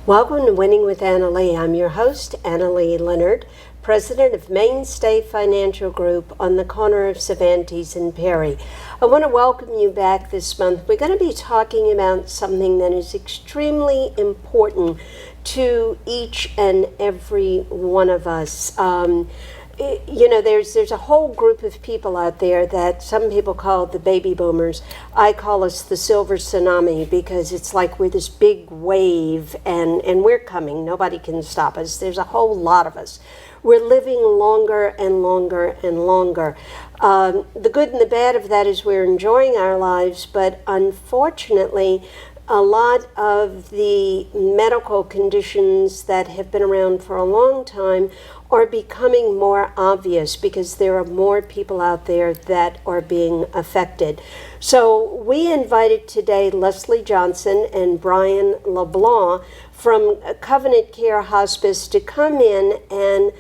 Welcome to Winning with Annalee. I'm your host, Annalee Leonard, president of Mainstay Financial Group on the corner of Cervantes and Perry. I want to welcome you back this month. We're going to be talking about something that is extremely important to each and every one of us. There's a whole group of people out there that some people call the baby boomers. I call us the silver tsunami because it's like we're this big wave and we're coming. Nobody can stop us. There's a whole lot of us. We're living longer and longer and longer. The good and the bad of that is we're enjoying our lives, but unfortunately, a lot of the medical conditions that have been around for a long time are becoming more obvious because there are more people out there that are being affected. So we invited today Leslie Johnson and Brian LeBlanc from Covenant Care Hospice to come in and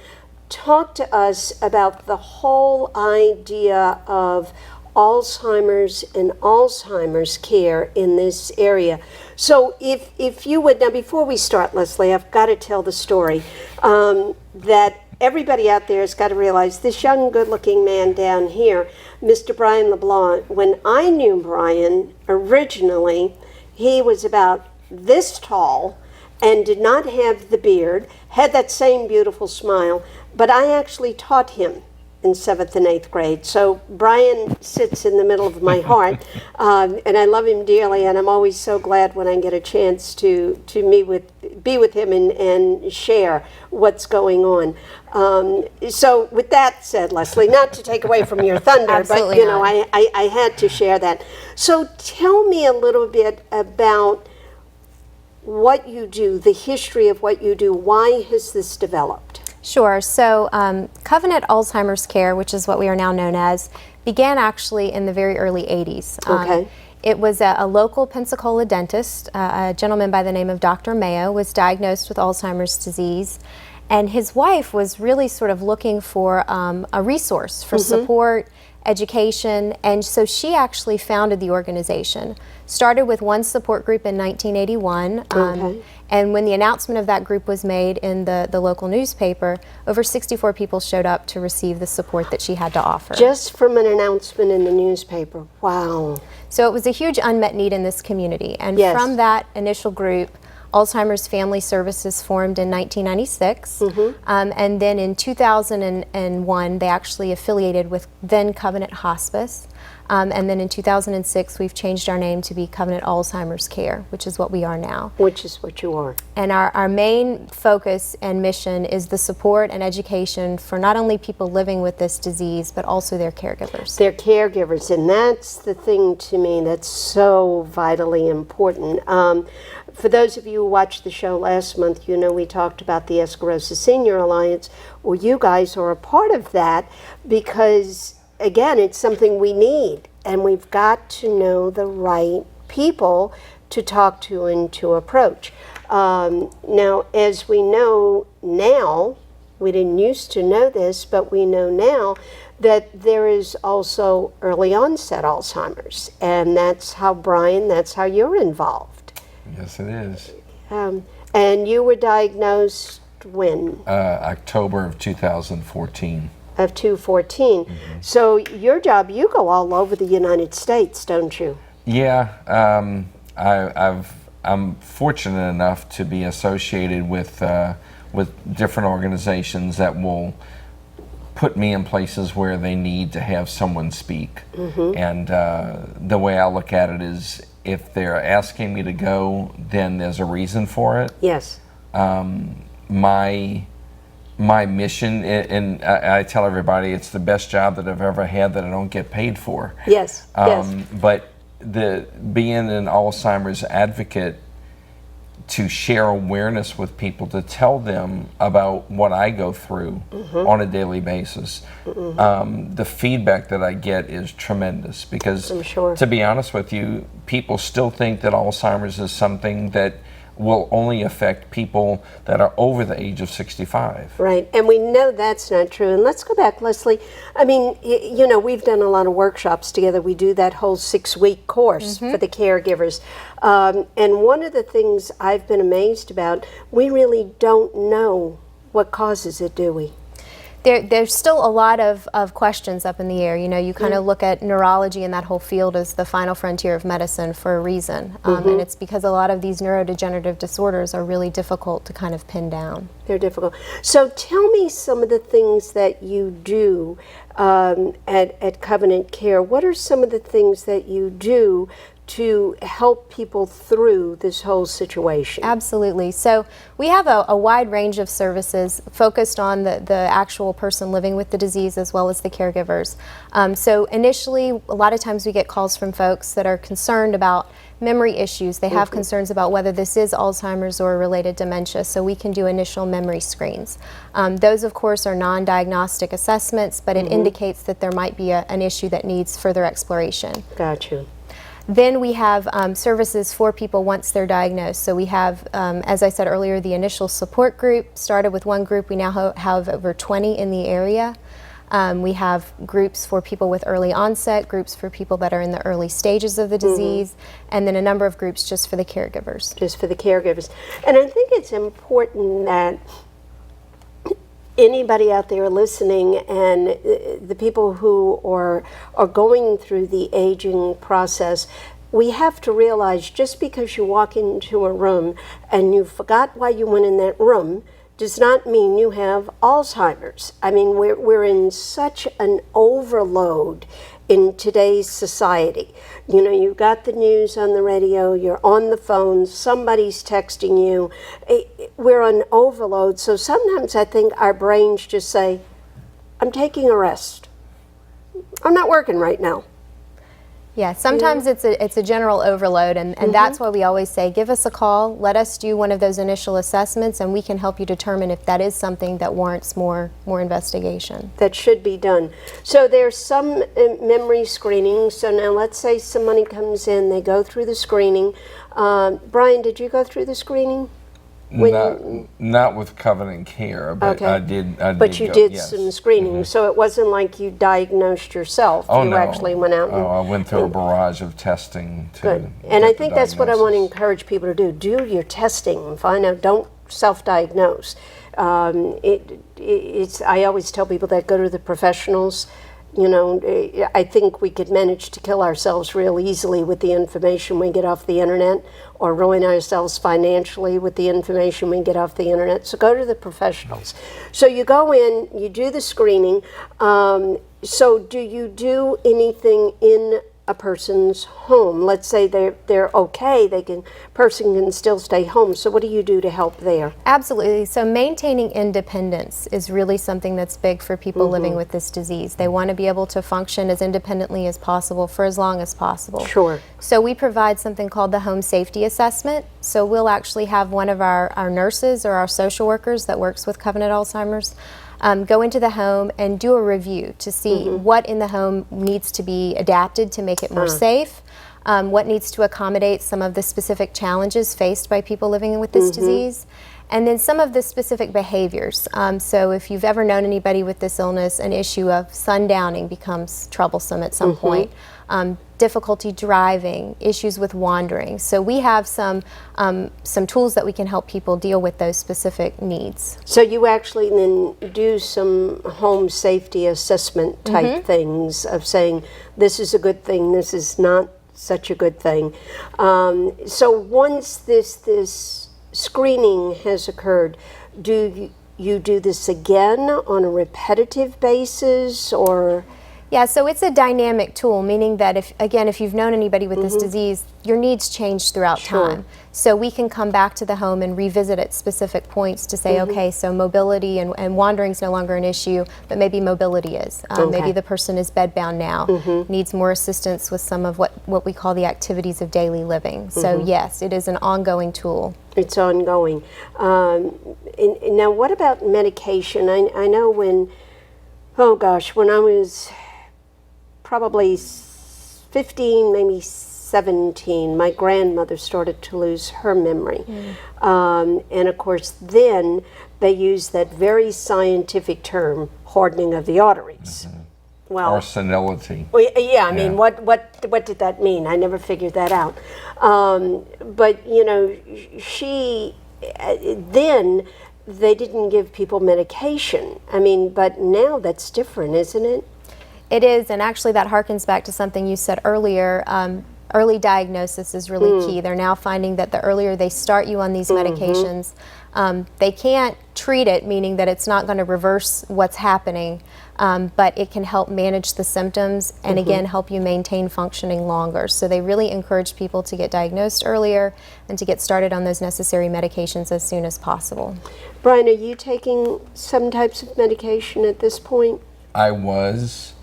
talk to us about the whole idea of Alzheimer's and Alzheimer's care in this area. So if you would, now before we start, Leslie, I've got to tell the story that everybody out there has got to realize this young, good-looking man down here, Mr. Brian LeBlanc, when I knew Brian originally, he was about this tall and did not have the beard, had that same beautiful smile, but I actually taught him in 7th and 8th grade. So Brian sits in the middle of my heart, and I love him dearly, and I'm always so glad when I get a chance to be with him and share what's going on. So with that said, Leslie, not to take away from your thunder, but I had to share that. So tell me a little bit about what you do, the history of what you do. Why has this developed? Sure. So Covenant Alzheimer's Care, which is what we are now known as, began actually in the very early 80s. Okay. It was a local Pensacola dentist, a gentleman by the name of Dr. Mayo, was diagnosed with Alzheimer's disease, and his wife was really sort of looking for a resource for support, education, and so she actually founded the organization. Started with one support group in 1981, and when the announcement of that group was made in the local newspaper, over 64 people showed up to receive the support that she had to offer. Just from an announcement in the newspaper, wow. So it was a huge unmet need in this community, and from that initial group, Alzheimer's Family Services formed in 1996, and then in 2001 they actually affiliated with then Covenant Hospice, and then in 2006 we've changed our name to be Covenant Alzheimer's Care, which is what we are now. Which is what you are. And our main focus and mission is the support and education for not only people living with this disease, but also their caregivers. Their caregivers, and that's the thing to me that's so vitally important. For those of you who watched the show last month, you know we talked about the Escarosa Senior Alliance. Well, you guys are a part of that because, again, it's something we need, and we've got to know the right people to talk to and to approach. Now, as we know now, we didn't used to know this, but we know now that there is also early onset Alzheimer's, and that's how, Brian, that's how you're involved. Yes, it is. And you were diagnosed when? October of 2014. Of 2014. So your job, you go all over the United States, don't you? Yeah, I'm fortunate enough to be associated with different organizations that will put me in places where they need to have someone speak. And the way I look at it is, if they're asking me to go, then there's a reason for it. Yes. My mission, and I tell everybody it's the best job that I've ever had that I don't get paid for. Yes. But being an Alzheimer's advocate, to share awareness with people, to tell them about what I go through on a daily basis. The feedback that I get is tremendous because, I'm sure, to be honest with you, people still think that Alzheimer's is something that will only affect people that are over the age of 65. Right, and we know that's not true. And let's go back, Leslie. I mean, you know, we've done a lot of workshops together. We do that whole 6-week course for the caregivers. And one of the things I've been amazed about, we really don't know what causes it, do we? There's still a lot of questions up in the air. You know, you kind of look at neurology and that whole field as the final frontier of medicine for a reason. And it's because a lot of these neurodegenerative disorders are really difficult to kind of pin down. They're difficult. So tell me some of the things that you do at Covenant Care. What are some of the things that you do to help people through this whole situation? Absolutely. So we have a wide range of services focused on the actual person living with the disease as well as the caregivers. So initially, a lot of times we get calls from folks that are concerned about memory issues. They have concerns about whether this is Alzheimer's or related dementia, so we can do initial memory screens. Those, of course, are non-diagnostic assessments, but it indicates that there might be an issue that needs further exploration. Got you. Then we have services for people once they're diagnosed. So we have, as I said earlier, the initial support group started with one group. We now have over 20 in the area. We have groups for people with early onset, groups for people that are in the early stages of the disease, and then a number of groups just for the caregivers. Just for the caregivers. And I think it's important that anybody out there listening and the people who are going through the aging process, we have to realize just because you walk into a room and you forgot why you went in that room does not mean you have Alzheimer's. I mean, we're in such an overload in today's society. You know, you've got the news on the radio, you're on the phone, somebody's texting you. We're on overload, so sometimes I think our brains just say, I'm taking a rest. I'm not working right now. Yeah, sometimes it's a general overload, and that's why we always say, give us a call, let us do one of those initial assessments, and we can help you determine if that is something that warrants more investigation. That should be done. So there's some memory screening. So now let's say somebody comes in, they go through the screening. Brian, did you go through the screening? Not with Covenant Care, but Okay. I did. But you did yes. some screening, so it wasn't like you diagnosed yourself. Oh, you no. actually went out and I went through a barrage of testing to good. get And I the think that's what I want to diagnosis. encourage people to do. Do your testing and find out. Don't self-diagnose. I always tell people that go to the professionals. You know, I think we could manage to kill ourselves real easily with the information we get off the internet, or ruin ourselves financially with the information we get off the internet. So go to the professionals. So you go in, you do the screening. So do you do anything in a person's home? Let's say they're okay, person can still stay home. So what do you do to help there? Absolutely. So maintaining independence is really something that's big for people living with this disease. They want to be able to function as independently as possible for as long as possible. Sure. So we provide something called the home safety assessment. So we'll actually have one of our nurses or our social workers that works with Covenant Alzheimer's go into the home and do a review to see what in the home needs to be adapted to make it more safe, what needs to accommodate some of the specific challenges faced by people living with this disease, and then some of the specific behaviors. So if you've ever known anybody with this illness, an issue of sundowning becomes troublesome at some point. Difficulty driving, issues with wandering. So we have some tools that we can help people deal with those specific needs. So you actually then do some home safety assessment type things of saying, this is a good thing, this is not such a good thing. So once this screening has occurred, do you do this again on a repetitive basis, or? Yeah, so it's a dynamic tool, meaning that if you've known anybody with this disease, your needs change throughout time. So we can come back to the home and revisit at specific points to say, okay, so mobility and wandering is no longer an issue, but maybe mobility is. Maybe the person is bedbound now, needs more assistance with some of what we call the activities of daily living. So yes, it is an ongoing tool. It's ongoing. And now what about medication? I know when I was probably 15, maybe 17, my grandmother started to lose her memory. And of course, then they used that very scientific term, hardening of the arteries. Well, Or senility. well, yeah, I mean, Yeah. what did that mean? I never figured that out. But, you know, then they didn't give people medication. I mean, but now that's different, isn't it? It is, and actually that harkens back to something you said earlier. Early diagnosis is really key. They're now finding that the earlier they start you on these medications, they can't treat it, meaning that it's not going to reverse what's happening, but it can help manage the symptoms and again help you maintain functioning longer. So they really encourage people to get diagnosed earlier and to get started on those necessary medications as soon as possible. Brian, are you taking some types of medication at this point? I was.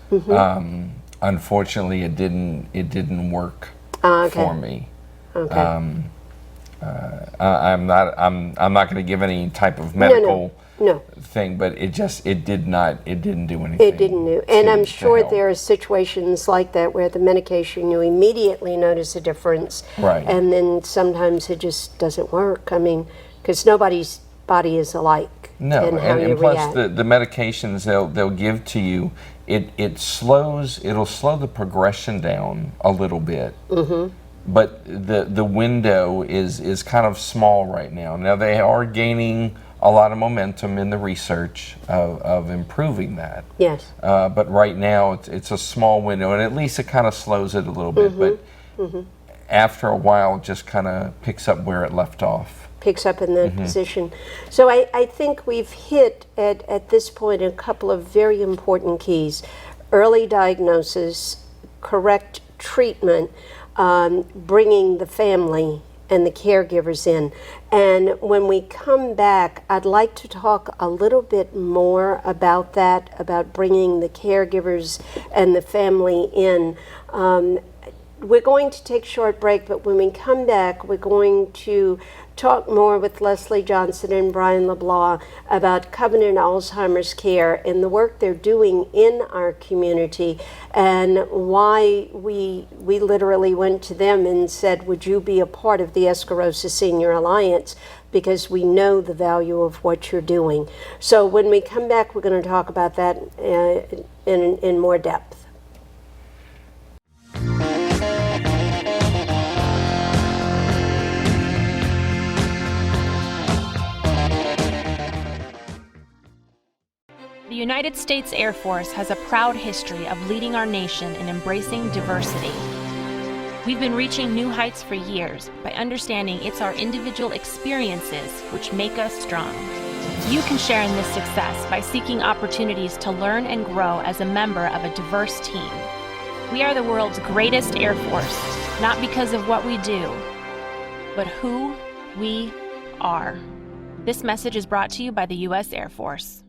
Unfortunately, it didn't work for me. Okay. I'm not going to give any type of medical No. thing, but it didn't do anything. It didn't do. And I'm to sure help. there are situations like that where the medication, you immediately notice a difference. Right. And then sometimes it just doesn't work. I mean, because nobody's body is alike. No, in how you and plus react. the medications they'll give to you, it'll slow the progression down a little bit. But the window is kind of small right now. Now they are gaining a lot of momentum in the research of improving that. Yes. But right now it's a small window, and at least it kind of slows it a little bit. But after a while, it just kind of picks up where it left off. Picks up in that position. So I think we've hit at this point a couple of very important keys. Early diagnosis, correct treatment, bringing the family and the caregivers in. And when we come back, I'd like to talk a little bit more about that, about bringing the caregivers and the family in. We're going to take a short break, but when we come back, we're going to talk more with Leslie Johnson and Brian LeBlanc about Covenant Alzheimer's Care and the work they're doing in our community, and why we literally went to them and said, would you be a part of the Escarosa Senior Alliance, because we know the value of what you're doing. So when we come back, we're going to talk about that in more depth. The United States Air Force has a proud history of leading our nation in embracing diversity. We've been reaching new heights for years by understanding it's our individual experiences which make us strong. You can share in this success by seeking opportunities to learn and grow as a member of a diverse team. We are the world's greatest Air Force, not because of what we do, but who we are. This message is brought to you by the U.S. Air Force.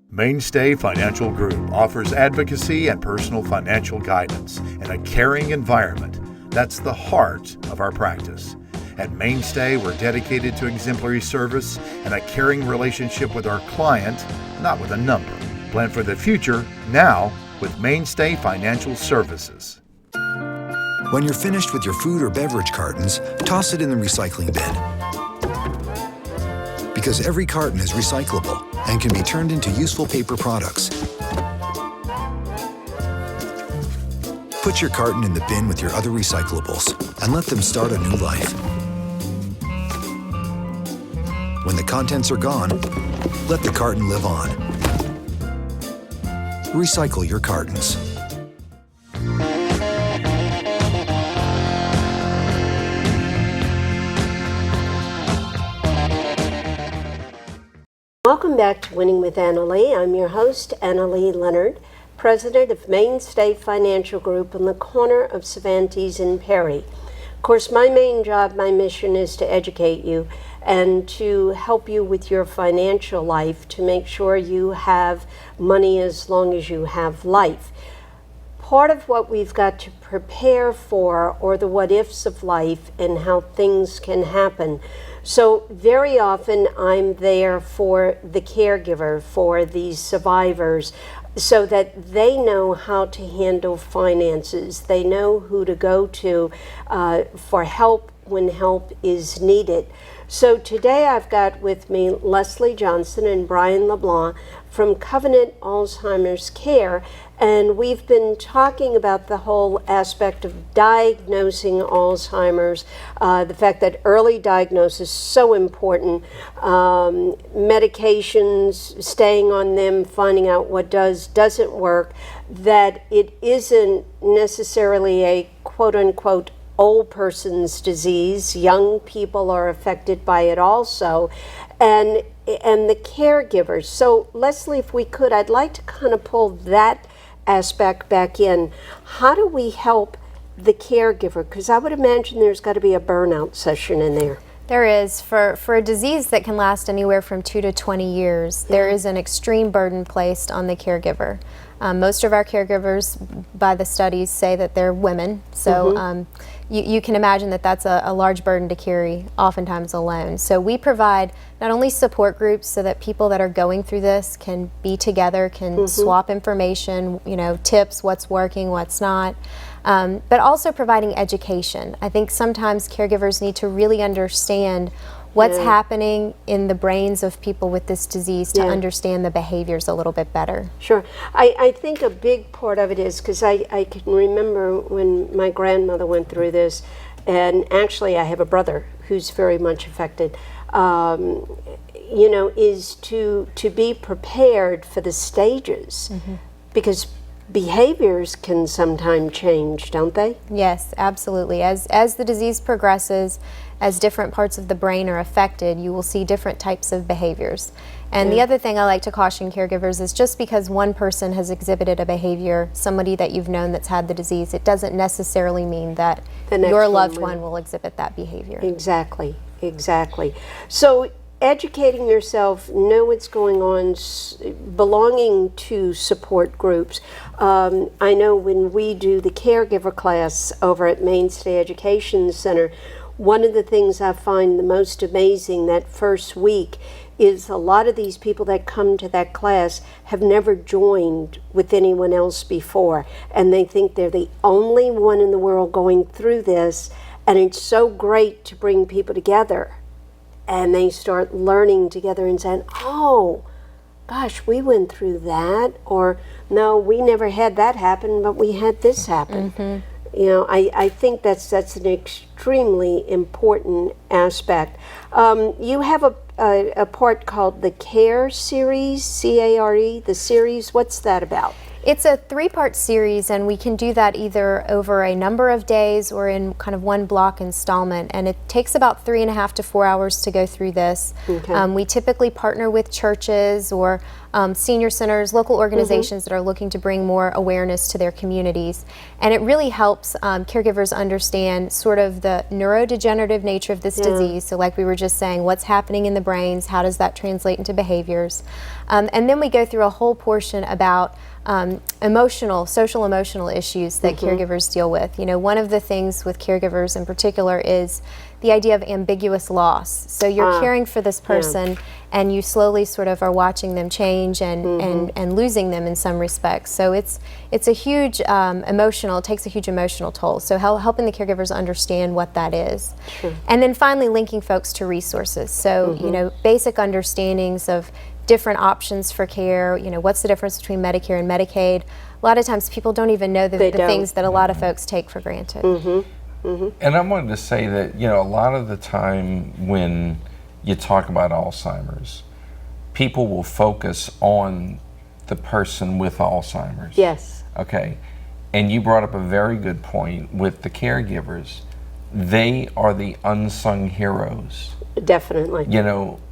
Mainstay Financial Group offers advocacy and personal financial guidance in a caring environment. That's the heart of our practice. At Mainstay, we're dedicated to exemplary service and a caring relationship with our client, not with a number. Plan for the future now with Mainstay Financial Services. When you're finished with your food or beverage cartons, toss it in the recycling bin. Because every carton is recyclable and can be turned into useful paper products. Put your carton in the bin with your other recyclables and let them start a new life. When the contents are gone, let the carton live on. Recycle your cartons. Welcome back to Winning with Annalee. I'm your host, Annalee Leonard, president of Mainstay Financial Group in the corner of Cervantes and Perry. Of course, my main job, my mission is to educate you and to help you with your financial life, to make sure you have money as long as you have life. Part of what we've got to prepare for are the what-ifs of life and how things can happen. So very often I'm there for the caregiver, for the survivors, so that they know how to handle finances. They know who to go to for help when help is needed. So today I've got with me Leslie Johnson and Brian LeBlanc from Covenant Alzheimer's Care, and we've been talking about the whole aspect of diagnosing Alzheimer's, the fact that early diagnosis is so important, medications, staying on them, finding out what doesn't work, that it isn't necessarily a quote-unquote old person's disease. Young people are affected by it also, and the caregivers. So Leslie, if we could, I'd like to kind of pull that aspect back in. How do we help the caregiver? Because I would imagine there's got to be a burnout session in there. There is. For a disease that can last anywhere from 2 to 20 years, there is an extreme burden placed on the caregiver. Most of our caregivers, by the studies, say that they're women, so you can imagine that that's a large burden to carry, oftentimes alone. So we provide not only support groups so that people that are going through this can be together, can swap information, tips, what's working, what's not, but also providing education. I think sometimes caregivers need to really understand what's happening in the brains of people with this disease to understand the behaviors a little bit better. Sure. I think a big part of it is because I can remember when my grandmother went through this, and actually I have a brother who's very much affected, is to be prepared for the stages, because behaviors can sometimes change, don't they? Yes, absolutely. As the disease progresses, as different parts of the brain are affected, you will see different types of behaviors. And the other thing I like to caution caregivers is just because one person has exhibited a behavior, somebody that you've known that's had the disease, it doesn't necessarily mean that your loved one will exhibit that behavior. Exactly, exactly. So educating yourself, know what's going on, belonging to support groups. I know when we do the caregiver class over at Mainstay Education Center, one of the things I find the most amazing that first week is a lot of these people that come to that class have never joined with anyone else before, and they think they're the only one in the world going through this, and it's so great to bring people together. And they start learning together and saying, oh, gosh, we went through that, or no, we never had that happen, but we had this happen. I think that's an extremely important aspect. You have a part called the CARE series, C-A-R-E, the series. What's that about? It's a 3-part series, and we can do that either over a number of days or in kind of one block installment, and it takes about 3.5 to 4 hours to go through this. We typically partner with churches or senior centers, local organizations that are looking to bring more awareness to their communities, and it really helps caregivers understand sort of the neurodegenerative nature of this disease. So like we were just saying, what's happening in the brains, how does that translate into behaviors, and then we go through a whole portion about social emotional issues that caregivers deal with. One of the things with caregivers in particular is the idea of ambiguous loss. So you're caring for this person and you slowly sort of are watching them change and losing them in some respects. So it's a huge it takes a huge emotional toll. So helping the caregivers understand what that is. And then finally linking folks to resources. So, basic understandings of different options for care, what's the difference between Medicare and Medicaid. A lot of times people don't even know the things that a lot of folks take for granted. And I wanted to say that, a lot of the time when you talk about Alzheimer's, people will focus on the person with Alzheimer's. Yes. Okay. And you brought up a very good point with the caregivers. They are the unsung heroes. Definitely.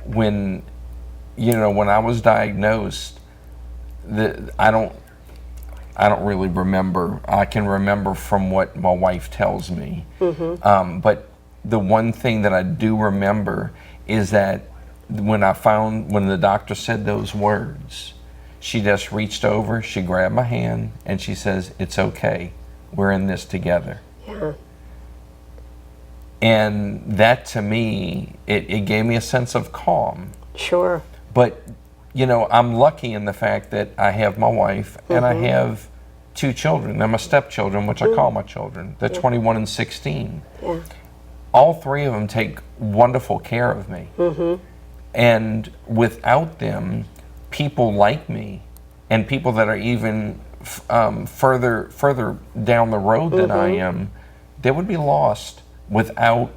When I was diagnosed, I don't really remember. I can remember from what my wife tells me. But the one thing that I do remember is that when the doctor said those words, she just reached over, she grabbed my hand, and she says, "It's okay. We're in this together." Yeah. And that to me, it gave me a sense of calm. Sure. But you know, I'm lucky in the fact that I have my wife and I have 2 children. They're my stepchildren, which I call my children. They're 21 and 16. Yeah. All 3 of them take wonderful care of me. And without them, people like me and people that are even further down the road than I am, they would be lost without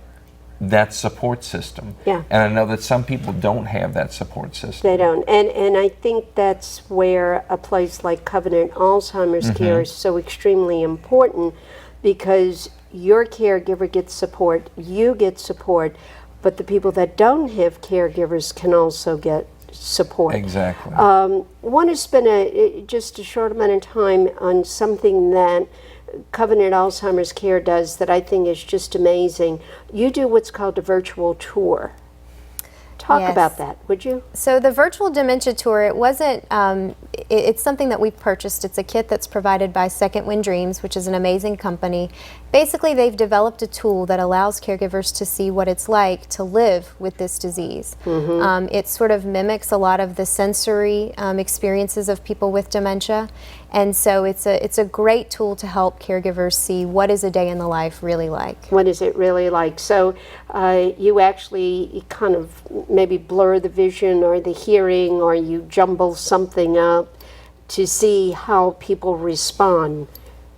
that support system. Yeah. And I know that some people don't have that support system. They don't. And I think that's where a place like Covenant Alzheimer's Care is so extremely important, because your caregiver gets support, you get support, but the people that don't have caregivers can also get support. Exactly. Want to spend just a short amount of time on something that Covenant Alzheimer's Care does that I think is just amazing. You do what's called a virtual tour. Talk Yes. about that, would you? So the virtual dementia tour, it wasn't, it's something that we've purchased. It's a kit that's provided by Second Wind Dreams, which is an amazing company. Basically, they've developed a tool that allows caregivers to see what it's like to live with this disease. It sort of mimics a lot of the sensory experiences of people with dementia. And so it's a great tool to help caregivers see what is a day in the life really like. What is it really like? So you actually kind of maybe blur the vision or the hearing, or you jumble something up to see how people respond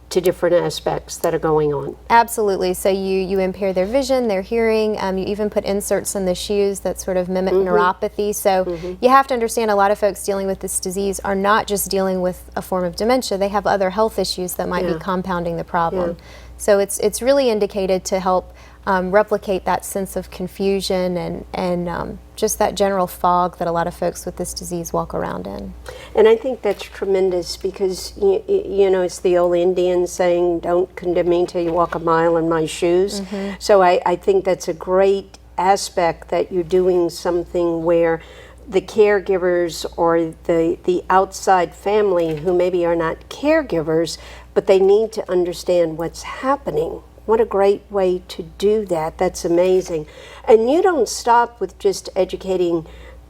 to different aspects that are going on. Absolutely. So you impair their vision, their hearing. You even put inserts in the shoes that sort of mimic neuropathy. So you have to understand, a lot of folks dealing with this disease are not just dealing with a form of dementia. They have other health issues that might be compounding the problem. So it's really indicated to help replicate that sense of confusion and just that general fog that a lot of folks with this disease walk around in. And I think that's tremendous, because you know, it's the old Indian saying, don't condemn me till you walk a mile in my shoes. So I think that's a great aspect, that you're doing something where the caregivers or the outside family, who maybe are not caregivers, but they need to understand what's happening. What a great way to do that. That's amazing. And you don't stop with just educating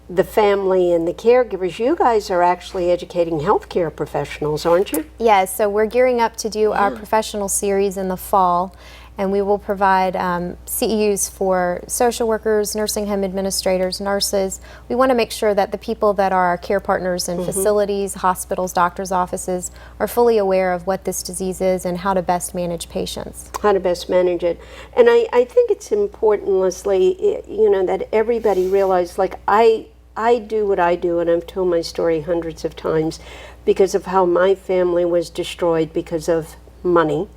the family and the caregivers. You guys are actually educating healthcare professionals, aren't you? Yes, so we're gearing up to do our professional series in the fall, and we will provide CEUs for social workers, nursing home administrators, nurses. We want to make sure that the people that are our care partners in facilities, hospitals, doctors' offices are fully aware of what this disease is and how to best manage patients. How to best manage it. And I think it's important, Leslie, you know, that everybody realize, like, I do what I do, and I've told my story hundreds of times, because of how my family was destroyed because of money.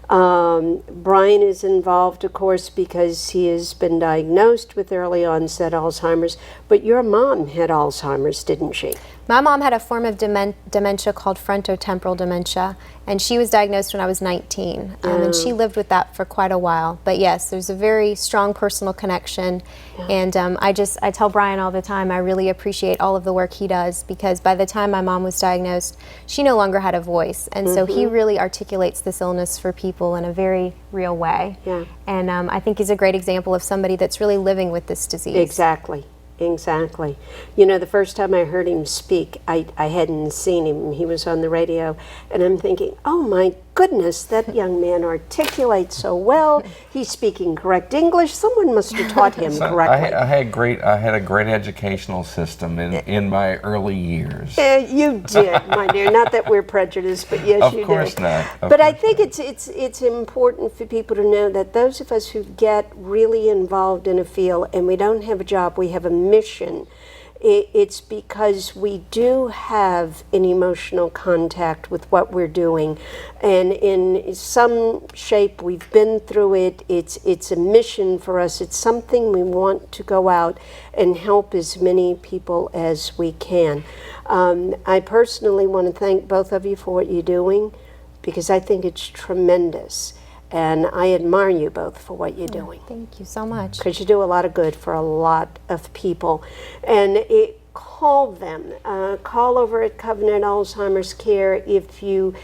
Brian is involved, of course, because he has been diagnosed with early onset Alzheimer's, but your mom had Alzheimer's, didn't she? My mom had a form of dementia called frontotemporal dementia, and she was diagnosed when I was 19, and she lived with that for quite a while. But yes, there's a very strong personal connection, and I tell Brian all the time, I really appreciate all of the work he does, because by the time my mom was diagnosed, she no longer had a voice, and so he really articulates this illness for people in a very real way. And I think he's a great example of somebody that's really living with this disease. Exactly. Exactly. You know, the first time I heard him speak, I hadn't seen him. He was on the radio, and I'm thinking, oh my goodness, that young man articulates so well. He's speaking correct English. Someone must have taught him correctly. I had a great educational system in my early years. You did, my dear. Not that we're prejudiced, but yes, you did. Of course not. But I think it's important for people to know that those of us who get really involved in a field and we don't have a job, we have a mission. It's because we do have an emotional contact with what we're doing, and in some shape we've been through it. It's a mission for us. It's something we want to go out and help as many people as we can. I personally want to thank both of you for what you're doing, because I think it's tremendous. And I admire you both for what you're doing. Thank you so much. Because you do a lot of good for a lot of people. And call them. Call over at Covenant Alzheimer's Care if you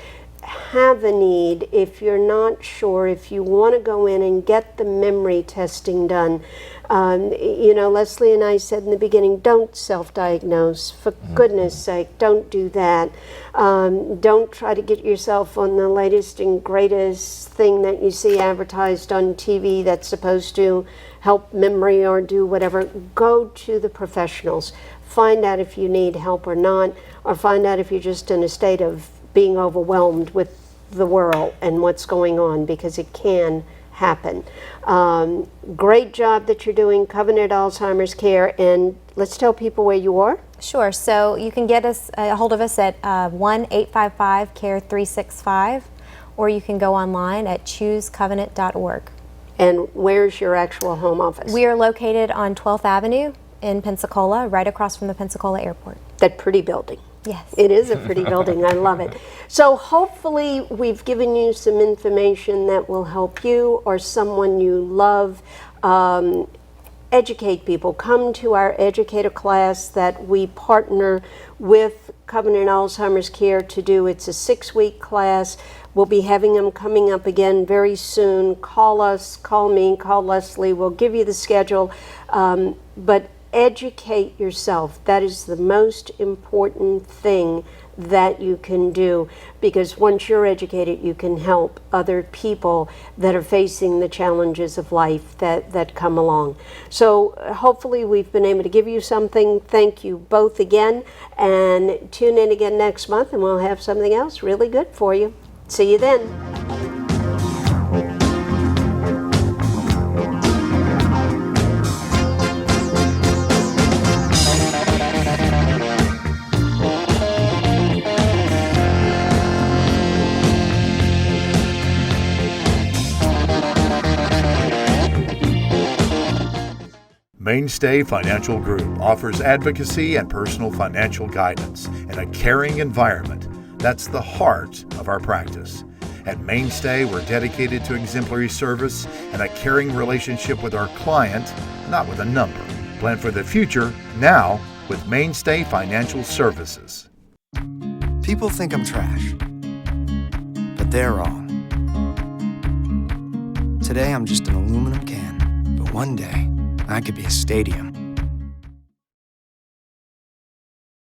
have a need, if you're not sure, if you want to go in and get the memory testing done, you know, Leslie and I said in the beginning, don't self-diagnose. For goodness sake, don't do that. Don't try to get yourself on the latest and greatest thing that you see advertised on TV that's supposed to help memory or do whatever. Go to the professionals. Find out if you need help or not, or find out if you're just in a state of being overwhelmed with the world and what's going on, because it can happen. Great job that you're doing, Covenant Alzheimer's Care, and let's tell people where you are. Sure. So you can get us a hold of us at 1-855-CARE-365, or you can go online at choosecovenant.org. And where's your actual home office? We are located on 12th Avenue in Pensacola, right across from the Pensacola Airport. That pretty building. Yes. It is a pretty building. I love it. So hopefully we've given you some information that will help you or someone you love. Educate people. Come to our educator class that we partner with Covenant Alzheimer's Care to do. It's a 6-week class. We'll be having them coming up again very soon. Call us, call me, call Leslie. We'll give you the schedule. But educate yourself. That is the most important thing that you can do, because once you're educated, you can help other people that are facing the challenges of life that come along. So hopefully we've been able to give you something. Thank you both again, and tune in again next month and we'll have something else really good for you. See you then. Mainstay Financial Group offers advocacy and personal financial guidance in a caring environment. That's the heart of our practice. At Mainstay, we're dedicated to exemplary service and a caring relationship with our client, not with a number. Plan for the future now with Mainstay Financial Services. People think I'm trash, but they're wrong. Today I'm just an aluminum can, but one day I could be a stadium.